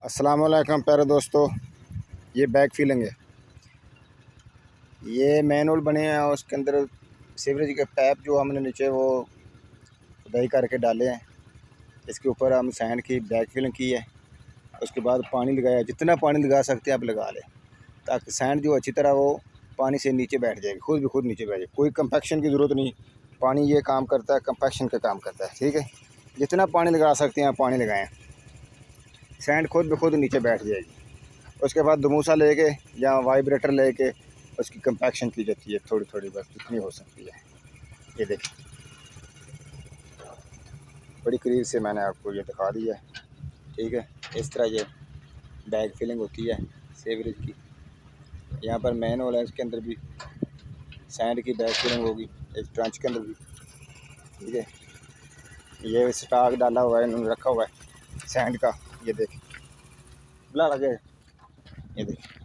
अस्सलाम वालेकुम प्यारे दोस्तों, ये बैग फिलिंग है। ये मैनुअल बने हैं और उसके अंदर सीवरेज के पाइप जो हमने नीचे वो खुदाई करके डाले हैं। इसके ऊपर हम सैंड की बैग फिलिंग की है। उसके बाद पानी लगाया, जितना पानी लगा सकते हैं आप लगा लें, ताकि सैंड जो अच्छी तरह वो पानी से नीचे बैठ जाएगी, खुद नीचे बैठ जाए। कोई कंपैक्शन की ज़रूरत नहीं, पानी ये काम करता है, कंपैक्शन का काम करता है। ठीक है, जितना पानी लगा सकते हैं आप पानी लगाएँ, सैंड खुद नीचे बैठ जाएगी। उसके बाद दमूसा लेके या वाइब्रेटर लेके उसकी कंपैक्शन की जाती है, थोड़ी थोड़ी बस जितनी हो सकती है। ये देखिए, बड़ी करीब से मैंने आपको ये दिखा दिया है। ठीक है, इस तरह ये बैग फिलिंग होती है सीवरेज की। यहाँ पर मैन होल है, इसके अंदर भी सैंड की बैग फिलिंग होगी, एक ट्रंच के अंदर भी। ठीक है, ये स्टॉक डाला हुआ है, इन्होंने रखा हुआ है सैंड का। ये देखिए, बुला लगे, ये देखिए।